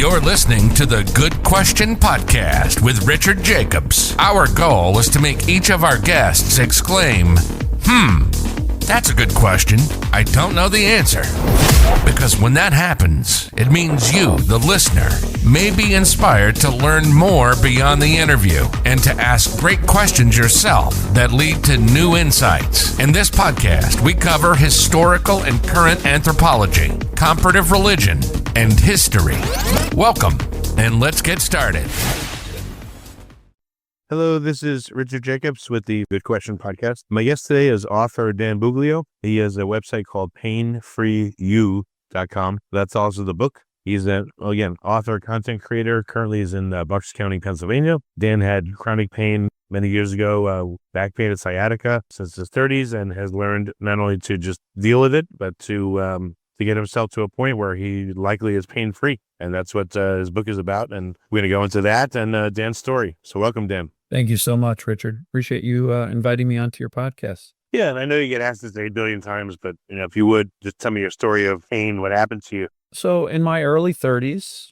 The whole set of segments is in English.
You're listening to the Good Question Podcast with Richard Jacobs. Our goal is to make each of our guests exclaim, that's a good question. I don't know the answer. Because when that happens, it means you, the listener, may be inspired to learn more beyond the interview and to ask great questions yourself that lead to new insights. In this podcast, we cover historical and current anthropology, comparative religion, and history. Welcome, and let's get started. Hello, this is Richard Jacobs with the Good Question Podcast. My guest today is author Dan Buglio. He has a website called painfreeyou.com. That's also the book. He's author, content creator. Currently is in Bucks County, Pennsylvania. Dan had chronic pain many years ago, back pain and sciatica since his 30s, and has learned not only to just deal with it, but to get himself to a point where he likely is pain-free. And that's what his book is about. And we're going to go into that and Dan's story. So welcome, Dan. Thank you so much, Richard. Appreciate you inviting me onto your podcast. Yeah, and I know you get asked this 8 billion times, but if you would, just tell me your story of pain, what happened to you. So in my early 30s,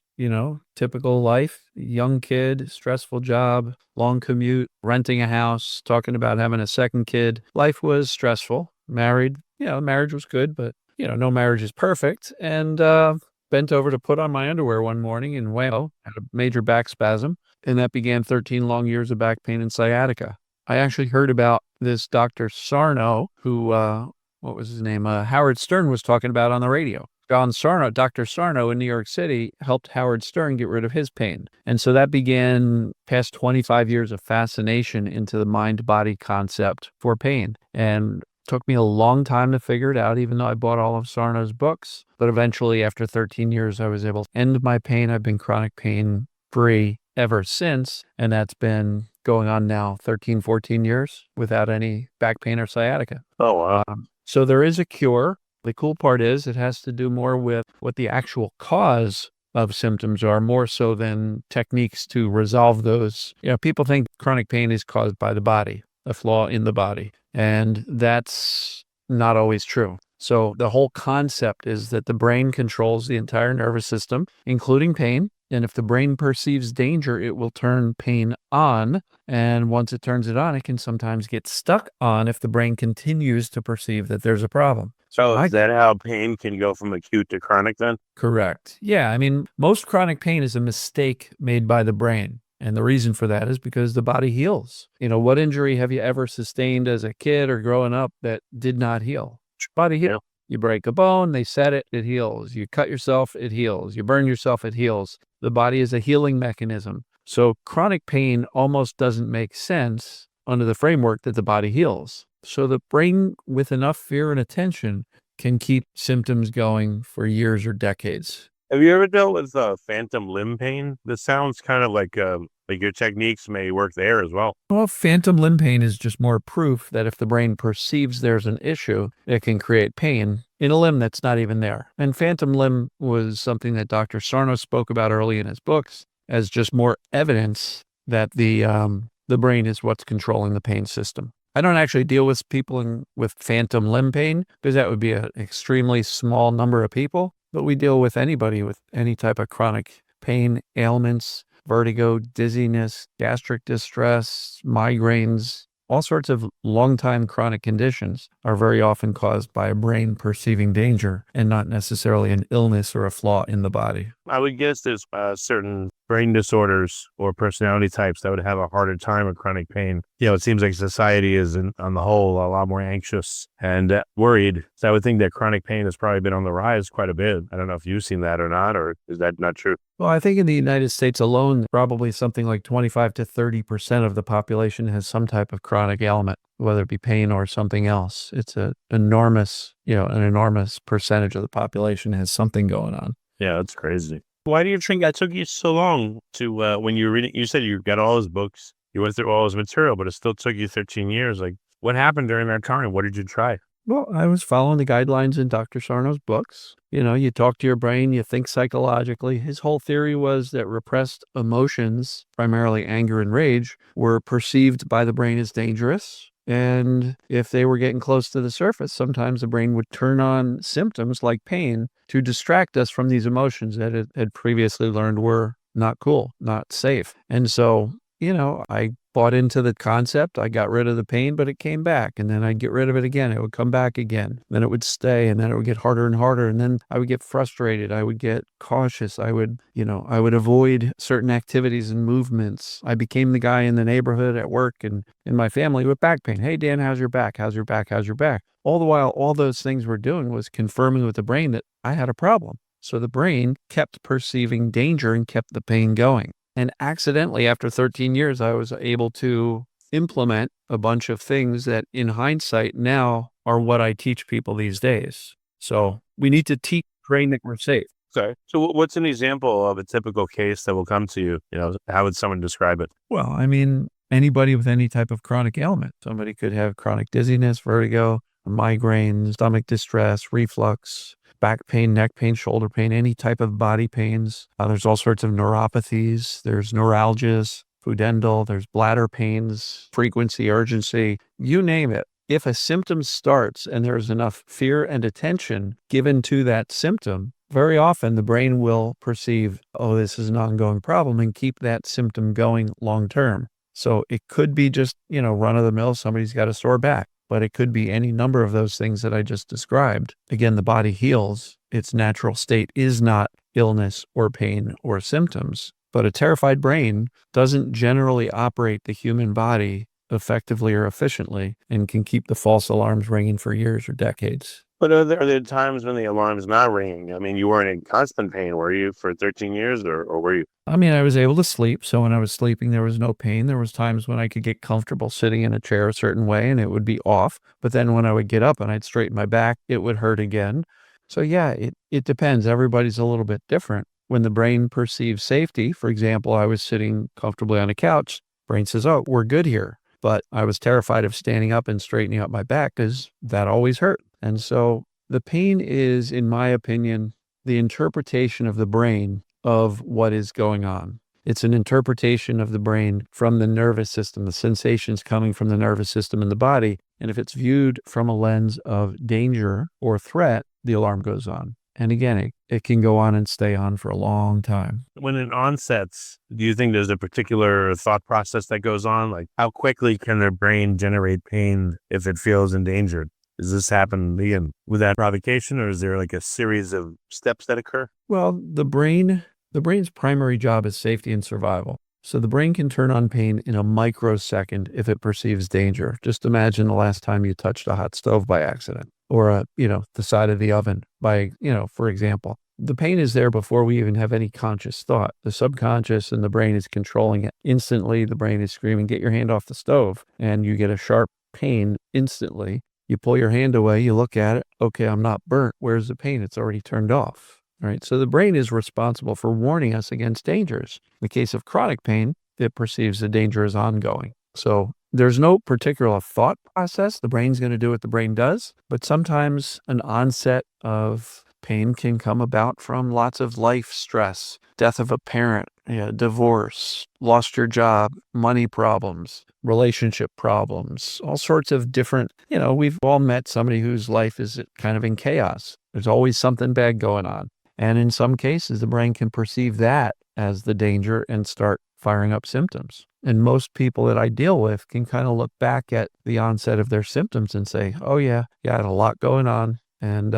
typical life, young kid, stressful job, long commute, renting a house, talking about having a second kid. Life was stressful. Married, marriage was good, but, no marriage is perfect. And bent over to put on my underwear one morning and had a major back spasm. And that began 13 long years of back pain and sciatica. I actually heard about this Dr. Sarno, who, what was his name? Howard Stern was talking about on the radio. Dr. Sarno in New York City helped Howard Stern get rid of his pain. And so that began past 25 years of fascination into the mind-body concept for pain. And took me a long time to figure it out, even though I bought all of Sarno's books. But eventually, after 13 years, I was able to end my pain. I've been chronic pain-free ever since, and that's been going on now 13, 14 years without any back pain or sciatica. Oh, wow. So there is a cure. The cool part is it has to do more with what the actual cause of symptoms are, more so than techniques to resolve those. People think chronic pain is caused by the body, a flaw in the body, and that's not always true. So the whole concept is that the brain controls the entire nervous system, including pain. And if the brain perceives danger, it will turn pain on. And once it turns it on, it can sometimes get stuck on if the brain continues to perceive that there's a problem. So is that how pain can go from acute to chronic then? Correct. Yeah. Most chronic pain is a mistake made by the brain. And the reason for that is because the body heals. What injury have you ever sustained as a kid or growing up that did not heal? Body heals. Yeah. You break a bone, they set it, it heals. You cut yourself, it heals. You burn yourself, it heals. The body is a healing mechanism. So chronic pain almost doesn't make sense under the framework that the body heals. So the brain, with enough fear and attention, can keep symptoms going for years or decades. Have you ever dealt with phantom limb pain? This sounds kind of like your techniques may work there as well. Well, phantom limb pain is just more proof that if the brain perceives there's an issue, it can create pain in a limb that's not even there. And phantom limb was something that Dr. Sarno spoke about early in his books as just more evidence that the brain is what's controlling the pain system. I don't actually deal with people with phantom limb pain because that would be an extremely small number of people. But we deal with anybody with any type of chronic pain, ailments, vertigo, dizziness, gastric distress, migraines. All sorts of long-time chronic conditions are very often caused by a brain perceiving danger and not necessarily an illness or a flaw in the body. I would guess there's certain brain disorders or personality types that would have a harder time with chronic pain. It seems like society is, on the whole, a lot more anxious and worried. So I would think that chronic pain has probably been on the rise quite a bit. I don't know if you've seen that or not, or is that not true? Well, I think in the United States alone, probably something like 25 to 30% of the population has some type of chronic ailment, whether it be pain or something else. It's an enormous percentage of the population has something going on. Yeah, that's crazy. Why do you think that took you so long to, when you were reading, you said you got all his books, you went through all his material, but it still took you 13 years. Like, what happened during that time? What did you try? Well, I was following the guidelines in Dr. Sarno's books. You talk to your brain, you think psychologically. His whole theory was that repressed emotions, primarily anger and rage, were perceived by the brain as dangerous. And if they were getting close to the surface, sometimes the brain would turn on symptoms like pain to distract us from these emotions that it had previously learned were not cool, not safe. And so, I bought into the concept. I got rid of the pain, but it came back. And then I'd get rid of it again. It would come back again. Then it would stay, and then it would get harder and harder. And then I would get frustrated. I would get cautious. I would avoid certain activities and movements. I became the guy in the neighborhood at work and in my family with back pain. Hey, Dan, how's your back? How's your back? How's your back? All the while, all those things were doing was confirming with the brain that I had a problem. So the brain kept perceiving danger and kept the pain going. And accidentally, after 13 years, I was able to implement a bunch of things that in hindsight now are what I teach people these days. So we need to teach the brain that we're safe. Okay. So what's an example of a typical case that will come to you? How would someone describe it? Well, I mean, anybody with any type of chronic ailment. Somebody could have chronic dizziness, vertigo, migraine, stomach distress, reflux, back pain, neck pain, shoulder pain, any type of body pains. There's all sorts of neuropathies. There's neuralgias, pudendal, there's bladder pains, frequency, urgency, you name it. If a symptom starts and there's enough fear and attention given to that symptom, very often the brain will perceive, oh, this is an ongoing problem, and keep that symptom going long term. So it could be just, run of the mill, somebody's got a sore back. But it could be any number of those things that I just described. Again, the body heals. Its natural state is not illness or pain or symptoms. But a terrified brain doesn't generally operate the human body effectively or efficiently and can keep the false alarms ringing for years or decades. But are there times when the alarm's not ringing? I mean, you weren't in constant pain, were you, for 13 years, or were you? I mean, I was able to sleep. So when I was sleeping, there was no pain. There was times when I could get comfortable sitting in a chair a certain way and it would be off. But then when I would get up and I'd straighten my back, it would hurt again. So yeah, it depends. Everybody's a little bit different. When the brain perceives safety, for example, I was sitting comfortably on a couch, brain says, oh, we're good here. But I was terrified of standing up and straightening up my back because that always hurt. And so the pain is, in my opinion, the interpretation of the brain of what is going on. It's an interpretation of the brain from the nervous system, the sensations coming from the nervous system in the body. And if it's viewed from a lens of danger or threat, the alarm goes on. And again, it can go on and stay on for a long time. When it onsets, do you think there's a particular thought process that goes on? Like, how quickly can their brain generate pain if it feels endangered? Does this happen again with that provocation, or is there like a series of steps that occur? Well, the brain's primary job is safety and survival. So the brain can turn on pain in a microsecond if it perceives danger. Just imagine the last time you touched a hot stove by accident, or the side of the oven by, for example. The pain is there before we even have any conscious thought. The subconscious and the brain is controlling it. Instantly, the brain is screaming, get your hand off the stove, and you get a sharp pain instantly. You pull your hand away, you look at it. Okay, I'm not burnt. Where's the pain? It's already turned off. All right. So the brain is responsible for warning us against dangers. In the case of chronic pain, it perceives the danger as ongoing. So there's no particular thought process. The brain's going to do what the brain does. But sometimes an onset of pain can come about from lots of life stress, death of a parent, divorce, lost your job, money problems, relationship problems, all sorts of different, we've all met somebody whose life is kind of in chaos. There's always something bad going on. And in some cases, the brain can perceive that as the danger and start firing up symptoms. And most people that I deal with can kind of look back at the onset of their symptoms and say, oh yeah, I had a lot going on. And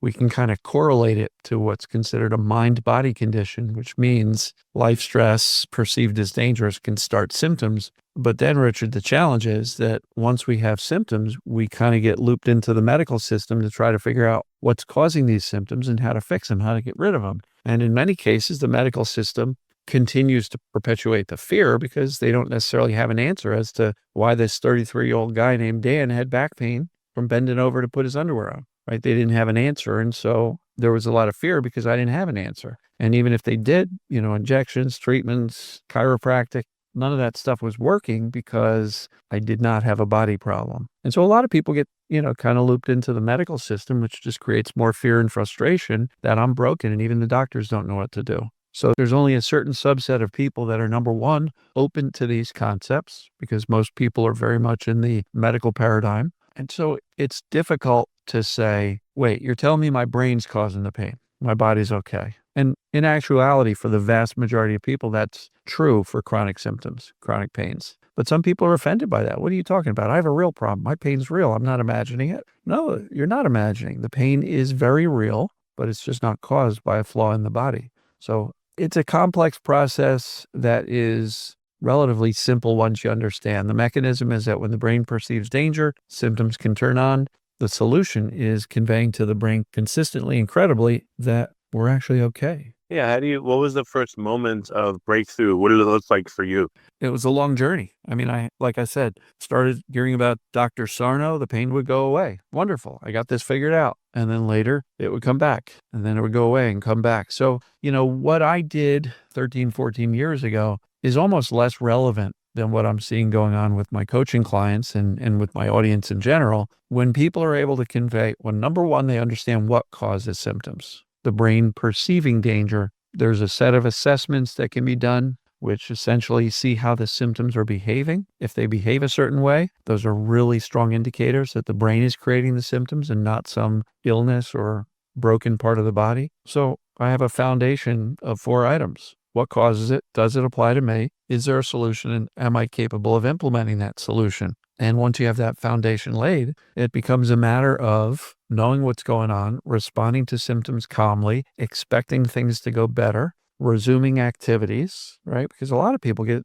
we can kind of correlate it to what's considered a mind-body condition, which means life stress perceived as dangerous can start symptoms. But then, Richard, the challenge is that once we have symptoms, we kind of get looped into the medical system to try to figure out what's causing these symptoms and how to fix them, how to get rid of them. And in many cases, the medical system continues to perpetuate the fear because they don't necessarily have an answer as to why this 33-year-old guy named Dan had back pain from bending over to put his underwear on. Right? They didn't have an answer. And so there was a lot of fear because I didn't have an answer. And even if they did, injections, treatments, chiropractic, none of that stuff was working because I did not have a body problem. And so a lot of people get, kind of looped into the medical system, which just creates more fear and frustration that I'm broken and even the doctors don't know what to do. So there's only a certain subset of people that are, number one, open to these concepts, because most people are very much in the medical paradigm. And so it's difficult to say, wait, you're telling me my brain's causing the pain. My body's okay. And in actuality, for the vast majority of people, that's true for chronic symptoms, chronic pains. But some people are offended by that. What are you talking about? I have a real problem. My pain's real. I'm not imagining it. No, you're not imagining. The pain is very real, but it's just not caused by a flaw in the body. So it's a complex process that is relatively simple once you understand. The mechanism is that when the brain perceives danger, symptoms can turn on. The solution is conveying to the brain consistently, incredibly, that we're actually okay. Yeah. What was the first moment of breakthrough? What did it look like for you? It was a long journey. I mean, like I said, started hearing about Dr. Sarno, the pain would go away. Wonderful. I got this figured out. And then later it would come back, and then it would go away and come back. So, what I did 13, 14 years ago is almost less relevant than what I'm seeing going on with my coaching clients and with my audience in general. When people are able to convey, well, number one, they understand what causes symptoms. The brain perceiving danger. There's a set of assessments that can be done, which essentially see how the symptoms are behaving. If they behave a certain way, those are really strong indicators that the brain is creating the symptoms and not some illness or broken part of the body. So I have a foundation of 4 items. What causes it? Does it apply to me? Is there a solution? And am I capable of implementing that solution? And once you have that foundation laid, it becomes a matter of knowing what's going on, responding to symptoms calmly, expecting things to go better, resuming activities, right? Because a lot of people I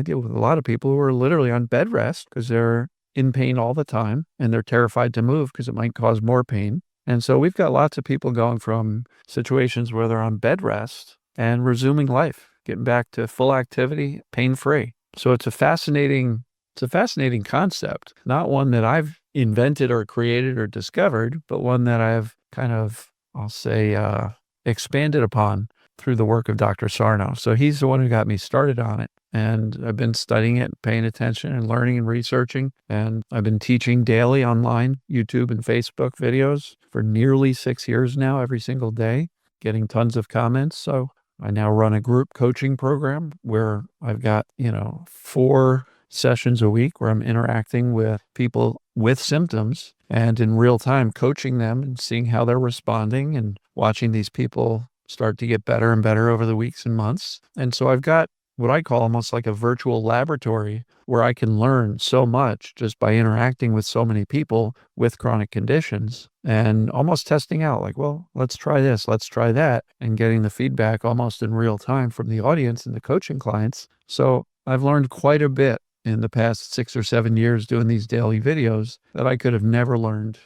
deal with a lot of people who are literally on bed rest because they're in pain all the time and they're terrified to move because it might cause more pain. And so we've got lots of people going from situations where they're on bed rest and resuming life, getting back to full activity, pain-free. So it's a fascinating concept, not one that I've invented or created or discovered, but one that I've kind of, I'll say, expanded upon through the work of Dr. Sarno. So he's the one who got me started on it. And I've been studying it, paying attention and learning and researching. And I've been teaching daily online, YouTube and Facebook videos for nearly 6 years now, every single day, getting tons of comments. So I now run a group coaching program where I've got, 4 sessions a week where I'm interacting with people with symptoms and in real time coaching them and seeing how they're responding and watching these people start to get better and better over the weeks and months. And so I've got what I call almost like a virtual laboratory where I can learn so much just by interacting with so many people with chronic conditions and almost testing out like, well, let's try this, let's try that, and getting the feedback almost in real time from the audience and the coaching clients. So I've learned quite a bit in the past 6 or 7 years doing these daily videos that I could have never learned,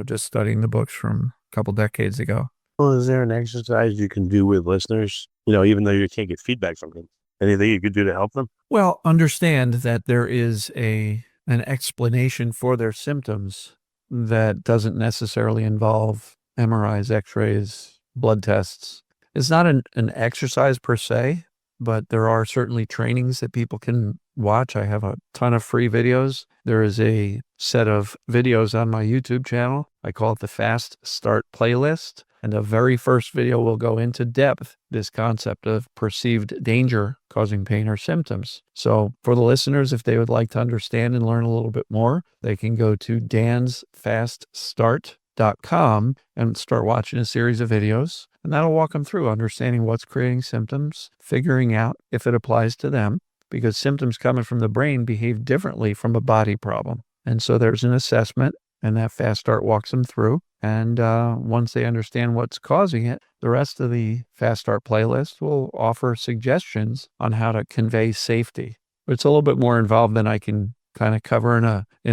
just studying the books from a couple decades ago. Well, is there an exercise you can do with listeners, even though you can't get feedback from them? Anything you could do to help them? Well, understand that there is an explanation for their symptoms that doesn't necessarily involve MRIs, X-rays, blood tests. It's not an exercise per se, but there are certainly trainings that people can watch. I have a ton of free videos. There is a set of videos on my YouTube channel. I call it the Fast Start playlist. And the very first video will go into depth this concept of perceived danger causing pain or symptoms. So for the listeners, if they would like to understand and learn a little bit more, they can go to dansfaststart.com and start watching a series of videos. And that'll walk them through understanding what's creating symptoms, figuring out if it applies to them, because symptoms coming from the brain behave differently from a body problem. And so there's an assessment, and that Fast Start walks them through. And once they understand what's causing it, the rest of the Fast Start playlist will offer suggestions on how to convey safety. It's a little bit more involved than I can kind of cover in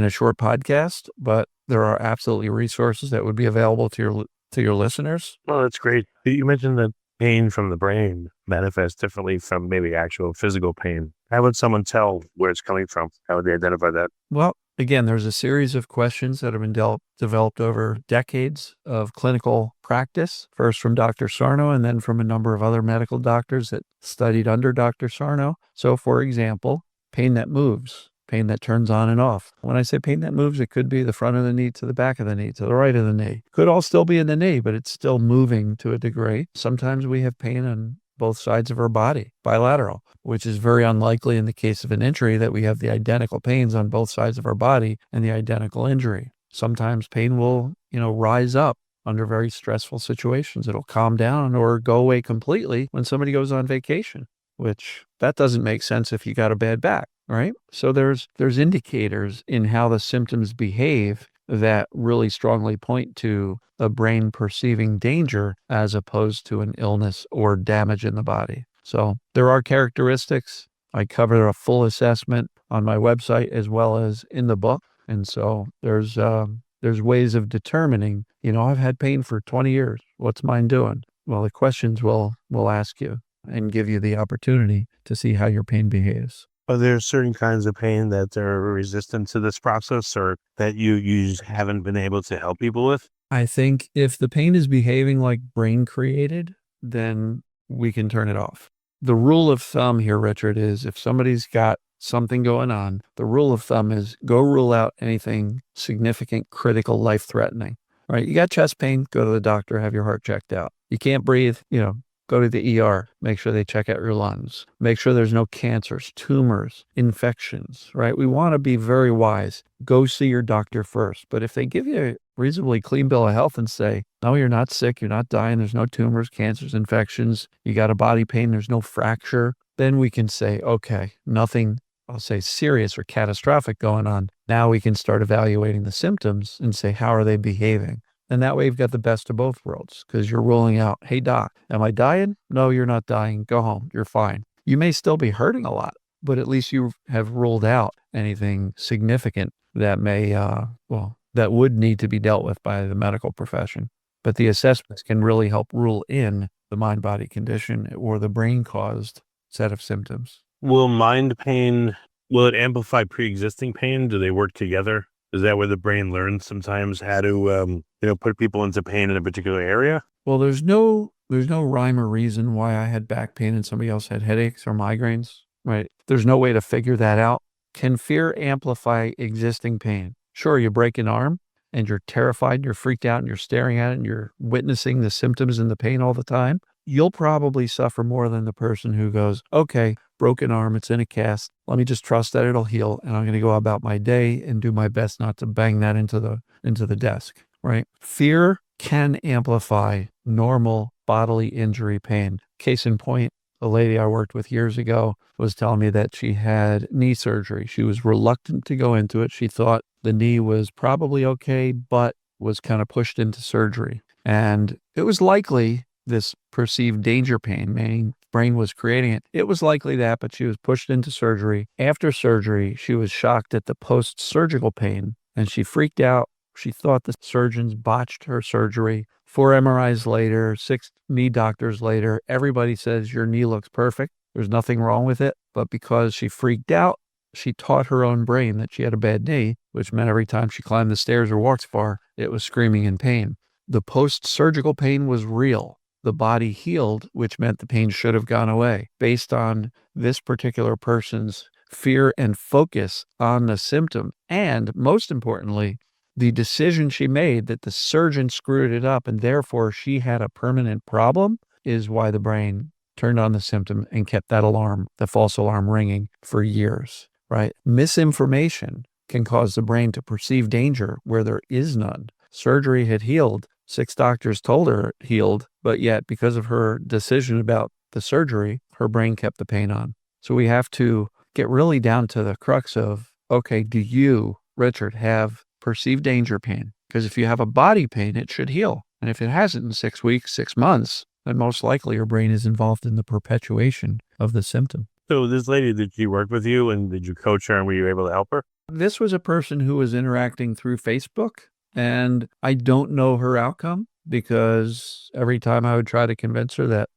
a short podcast, but there are absolutely resources that would be available to your listeners. Well, that's great. You mentioned that pain from the brain manifests differently from maybe actual physical pain. How would someone tell where it's coming from? How would they identify that? Well, again, there's a series of questions that have been developed over decades of clinical practice, first from Dr. Sarno and then from a number of other medical doctors that studied under Dr. Sarno. So, for example, pain that moves, pain that turns on and off. When I say pain that moves, it could be the front of the knee to the back of the knee, to the right of the knee. Could all still be in the knee, but it's still moving to a degree. Sometimes we have pain on both sides of her body, bilateral, which is very unlikely in the case of an injury that we have the identical pains on both sides of our body and the identical injury. Sometimes pain will, rise up under very stressful situations. It'll calm down or go away completely when somebody goes on vacation, which that doesn't make sense if you got a bad back, right? So there's indicators in how the symptoms behave that really strongly point to the brain perceiving danger as opposed to an illness or damage in the body. So there are characteristics. I cover a full assessment on my website as well as in the book. And so there's ways of determining, I've had pain for 20 years. What's mine doing? Well, the questions will ask you and give you the opportunity to see how your pain behaves. Are there certain kinds of pain that are resistant to this process or that you just haven't been able to help people with? I think if the pain is behaving like brain created, then we can turn it off. The rule of thumb here, Richard, is if somebody's got something going on, the rule of thumb is go rule out anything significant, critical, life-threatening, right? You got chest pain, go to the doctor, have your heart checked out. You can't breathe, go to the ER, make sure they check out your lungs, make sure there's no cancers, tumors, infections, right? We want to be very wise. Go see your doctor first. But if they give you a reasonably clean bill of health and say, no, you're not sick, you're not dying, there's no tumors, cancers, infections, you got a body pain, there's no fracture, then we can say, okay, nothing, I'll say serious or catastrophic going on. Now we can start evaluating the symptoms and say, how are they behaving? And that way you've got the best of both worlds because you're ruling out, hey, doc, am I dying? No, you're not dying. Go home. You're fine. You may still be hurting a lot, but at least you have ruled out anything significant that may, that would need to be dealt with by the medical profession. But the assessments can really help rule in the mind-body condition or the brain-caused set of symptoms. Will mind pain, will it amplify pre-existing pain? Do they work together? Is that where the brain learns sometimes how to, put people into pain in a particular area? Well, there's no rhyme or reason why I had back pain and somebody else had headaches or migraines, right? There's no way to figure that out. Can fear amplify existing pain? Sure, you break an arm and you're terrified and you're freaked out and you're staring at it and you're witnessing the symptoms and the pain all the time. You'll probably suffer more than the person who goes, okay, broken arm, it's in a cast. Let me just trust that it'll heal. And I'm going to go about my day and do my best not to bang that into the desk, right? Fear can amplify normal bodily injury pain. Case in point, a lady I worked with years ago was telling me that she had knee surgery. She was reluctant to go into it. She thought the knee was probably okay, but was kind of pushed into surgery. And it was likely this perceived danger pain, meaning brain was creating it. It was likely that, but she was pushed into surgery. After surgery, she was shocked at the post-surgical pain and she freaked out. She thought the surgeons botched her surgery. 4 MRIs later, 6 knee doctors later, everybody says your knee looks perfect. There's nothing wrong with it. But because she freaked out, she taught her own brain that she had a bad knee, which meant every time she climbed the stairs or walked far, it was screaming in pain. The post-surgical pain was real. The body healed, which meant the pain should have gone away based on this particular person's fear and focus on the symptom. And most importantly, the decision she made that the surgeon screwed it up and therefore she had a permanent problem is why the brain turned on the symptom and kept that alarm, the false alarm ringing for years, right? Misinformation can cause the brain to perceive danger where there is none. Surgery had healed. 6 doctors told her it healed, but yet because of her decision about the surgery, her brain kept the pain on. So we have to get really down to the crux of, okay, do you, Richard, have perceived danger pain? Because if you have a body pain, it should heal. And if it hasn't in 6 weeks, 6 months, then most likely your brain is involved in the perpetuation of the symptom. So this lady, did she work with you and did you coach her and were you able to help her? This was a person who was interacting through Facebook. And I don't know her outcome because every time I would try to convince her that,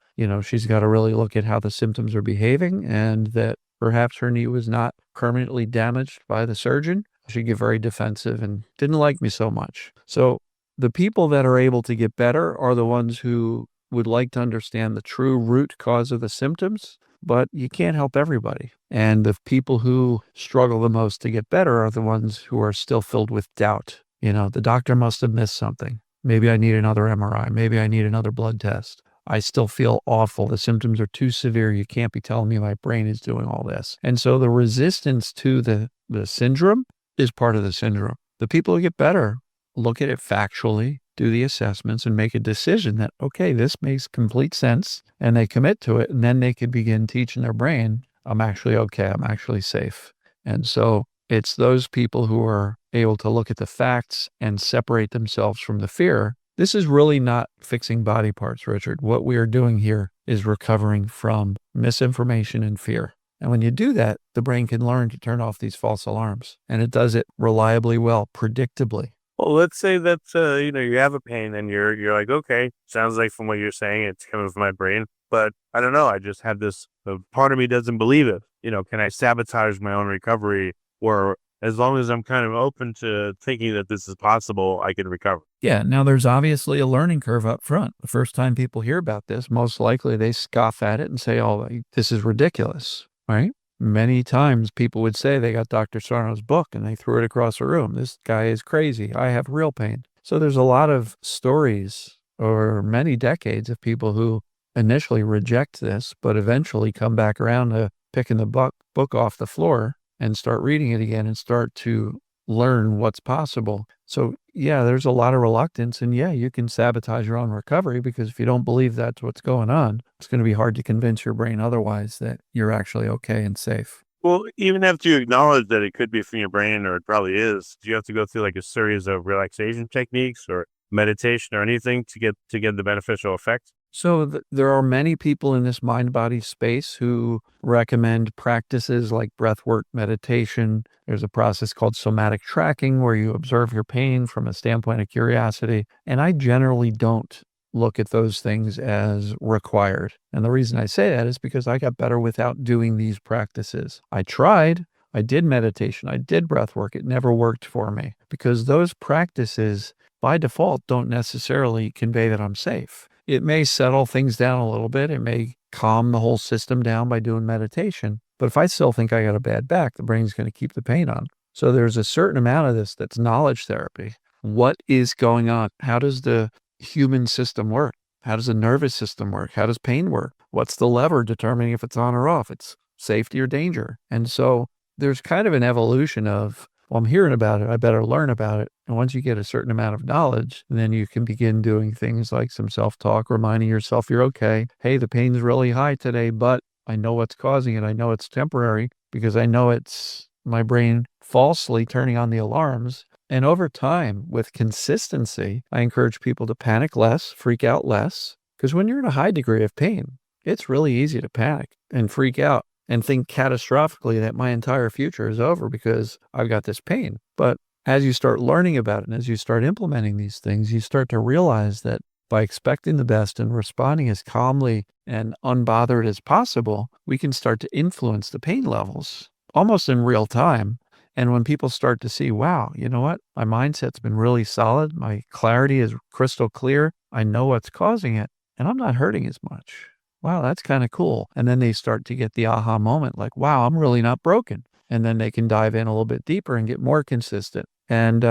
she's got to really look at how the symptoms are behaving and that perhaps her knee was not permanently damaged by the surgeon, she'd get very defensive and didn't like me so much. So the people that are able to get better are the ones who would like to understand the true root cause of the symptoms, but you can't help everybody. And the people who struggle the most to get better are the ones who are still filled with doubt. The doctor must have missed something. Maybe I need another MRI. Maybe I need another blood test. I still feel awful. The symptoms are too severe. You can't be telling me my brain is doing all this. And so the resistance to the syndrome is part of the syndrome. The people who get better look at it factually, do the assessments, and make a decision that, okay, this makes complete sense, and they commit to it, and then they can begin teaching their brain, I'm actually okay, I'm actually safe. And so it's those people who are able to look at the facts and separate themselves from the fear. This is really not fixing body parts, Richard. What we are doing here is recovering from misinformation and fear. And when you do that, the brain can learn to turn off these false alarms. And it does it reliably well, predictably. Well, let's say that, you have a pain and you're like, okay, sounds like from what you're saying, it's coming from my brain, but I don't know. I just have this, part of me doesn't believe it. Can I sabotage my own recovery? Or as long as I'm kind of open to thinking that this is possible, I can recover. Yeah. Now there's obviously a learning curve up front. The first time people hear about this, most likely they scoff at it and say, oh, this is ridiculous, right? Many times people would say they got Dr. Sarno's book and they threw it across the room. This guy is crazy. I have real pain. So there's a lot of stories over many decades of people who initially reject this, but eventually come back around to picking the book off the floor and start reading it again and start to learn what's possible. So yeah, there's a lot of reluctance, and yeah, you can sabotage your own recovery, because if you don't believe that's what's going on, it's going to be hard to convince your brain otherwise that you're actually okay and safe. Well, even after you acknowledge that it could be from your brain, or it probably is, do you have to go through like a series of relaxation techniques or meditation or anything to get the beneficial effect? So there are many people in this mind-body space who recommend practices like breathwork meditation. There's a process called somatic tracking where you observe your pain from a standpoint of curiosity. And I generally don't look at those things as required. And the reason I say that is because I got better without doing these practices. I tried. I did meditation. I did breathwork. It never worked for me because those practices by default don't necessarily convey that I'm safe. It may settle things down a little bit. It may calm the whole system down by doing meditation. But if I still think I got a bad back, the brain's going to keep the pain on. So there's a certain amount of this that's knowledge therapy. What is going on? How does the human system work? How does the nervous system work? How does pain work? What's the lever determining if it's on or off? It's safety or danger. And so there's kind of an evolution of, well, I'm hearing about it, I better learn about it. And once you get a certain amount of knowledge, then you can begin doing things like some self-talk, reminding yourself you're okay. Hey, the pain's really high today, but I know what's causing it. I know it's temporary because I know it's my brain falsely turning on the alarms. And over time, with consistency, I encourage people to panic less, freak out less, because when you're in a high degree of pain, it's really easy to panic and freak out and think catastrophically that my entire future is over because I've got this pain. But as you start learning about it and as you start implementing these things, you start to realize that by expecting the best and responding as calmly and unbothered as possible, we can start to influence the pain levels almost in real time. And when people start to see, wow, you know what? My mindset's been really solid. My clarity is crystal clear. I know what's causing it, and I'm not hurting as much. Wow, that's kind of cool. And then they start to get the aha moment, like, wow, I'm really not broken. And then they can dive in a little bit deeper and get more consistent. And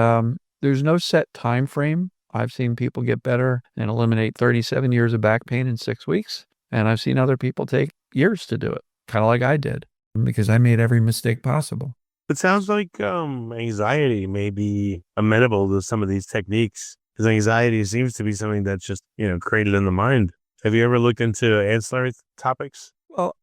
there's no set time frame. I've seen people get better and eliminate 37 years of back pain in 6 weeks. And I've seen other people take years to do it, kind of like I did, because I made every mistake possible. It sounds like anxiety may be amenable to some of these techniques, because anxiety seems to be something that's just, created in the mind. Have you ever looked into ancillary topics? Well,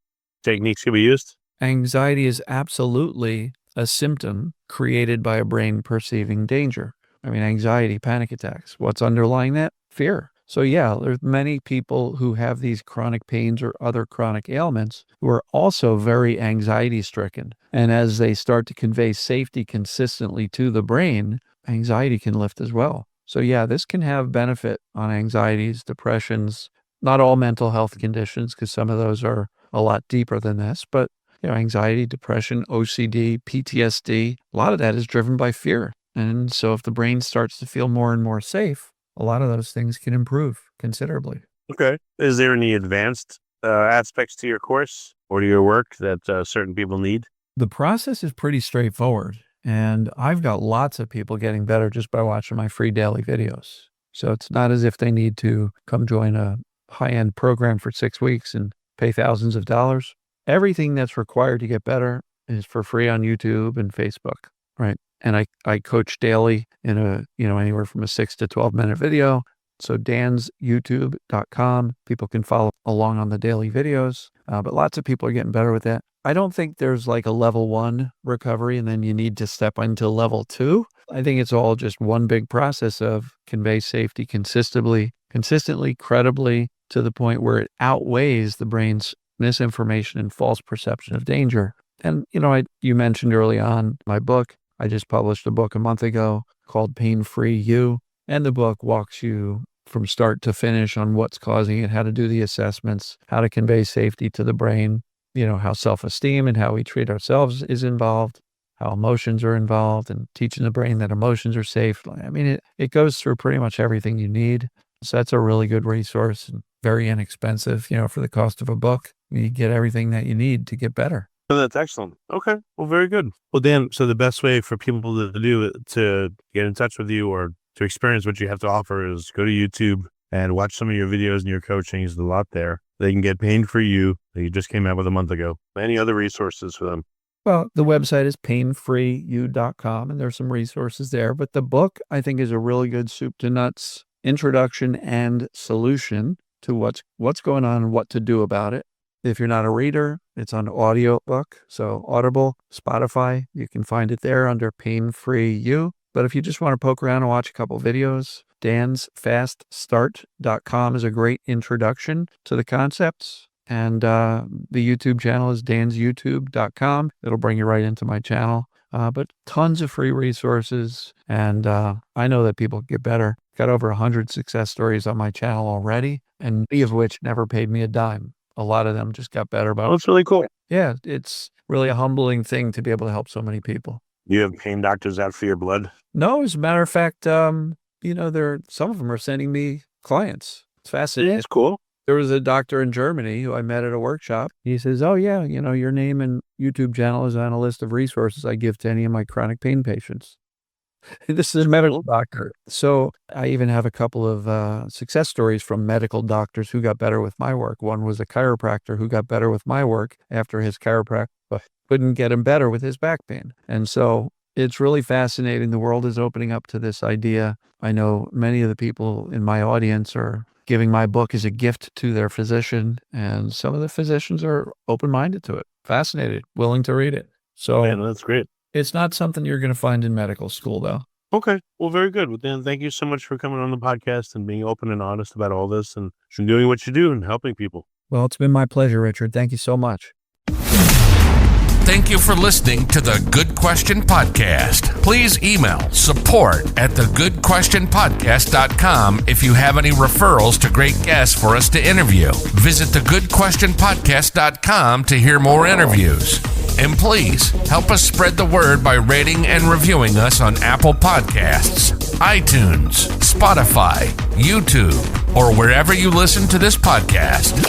Techniques could be used? anxiety is absolutely a symptom created by a brain perceiving danger. I mean, anxiety, panic attacks. What's underlying that? Fear. So yeah, there's many people who have these chronic pains or other chronic ailments who are also very anxiety stricken. And as they start to convey safety consistently to the brain, anxiety can lift as well. So yeah, this can have benefit on anxieties, depressions, not all mental health conditions, because some of those are a lot deeper than this, but anxiety, depression, OCD, PTSD, a lot of that is driven by fear. And so if the brain starts to feel more and more safe, a lot of those things can improve considerably. Okay. Is there any advanced aspects to your course or to your work that certain people need? The process is pretty straightforward, and I've got lots of people getting better just by watching my free daily videos. So it's not as if they need to come join a high-end program for 6 weeks and pay thousands of dollars. Everything that's required to get better is for free on YouTube and Facebook, right? And I coach daily in anywhere from a 6 to 12 minute video. So dansyoutube.com. People can follow along on the daily videos, but lots of people are getting better with that. I don't think there's like a level 1 recovery and then you need to step into level 2. I think it's all just one big process of convey safety consistently, credibly, to the point where it outweighs the brain's misinformation and false perception of danger. And, you mentioned early on my book. I just published a book a month ago called Pain-Free You. And the book walks you from start to finish on what's causing it, how to do the assessments, how to convey safety to the brain, how self-esteem and how we treat ourselves is involved, how emotions are involved, and teaching the brain that emotions are safe. I mean, it goes through pretty much everything you need. So that's a really good resource and very inexpensive, for the cost of a book. You get everything that you need to get better. Oh, that's excellent. Okay. Well, very good. Well, Dan, so the best way for people to get in touch with you or to experience what you have to offer is go to YouTube and watch some of your videos and your coaching. There's a lot there. They can get Pain-Free You that you just came out with a month ago. Any other resources for them? Well, the website is painfreeyou.com and there's some resources there. But the book, I think, is a really good soup to nuts introduction and solution to what's going on and what to do about it. If you're not a reader, it's on audiobook. So Audible, Spotify, you can find it there under Pain-Free You. But if you just want to poke around and watch a couple videos, dansfaststart.com is a great introduction to the concepts. And the YouTube channel is dansyoutube.com. It'll bring you right into my channel. But tons of free resources. And I know that people get better. Got over 100 success stories on my channel already, and many of which never paid me a dime. A lot of them just got better. Oh, that's really cool. Yeah, it's really a humbling thing to be able to help so many people. You have pain doctors out for your blood? No, as a matter of fact, some of them are sending me clients. It's fascinating. That's cool. There was a doctor in Germany who I met at a workshop. He says, oh yeah, your name and YouTube channel is on a list of resources I give to any of my chronic pain patients. This is a medical doctor. So I even have a couple of success stories from medical doctors who got better with my work. One was a chiropractor who got better with my work after his chiropractor couldn't get him better with his back pain. And so it's really fascinating. The world is opening up to this idea. I know many of the people in my audience are giving my book as a gift to their physician. And some of the physicians are open-minded to it, fascinated, willing to read it. So Man, that's great. It's not something you're going to find in medical school, though. Okay. Well, very good. Well, Dan, thank you so much for coming on the podcast and being open and honest about all this and doing what you do and helping people. Well, it's been my pleasure, Richard. Thank you so much. Thank you for listening to the Good Question Podcast. Please email support@thegoodquestionpodcast.com if you have any referrals to great guests for us to interview. Visit thegoodquestionpodcast.com to hear more interviews. And please help us spread the word by rating and reviewing us on Apple Podcasts, iTunes, Spotify, YouTube, or wherever you listen to this podcast.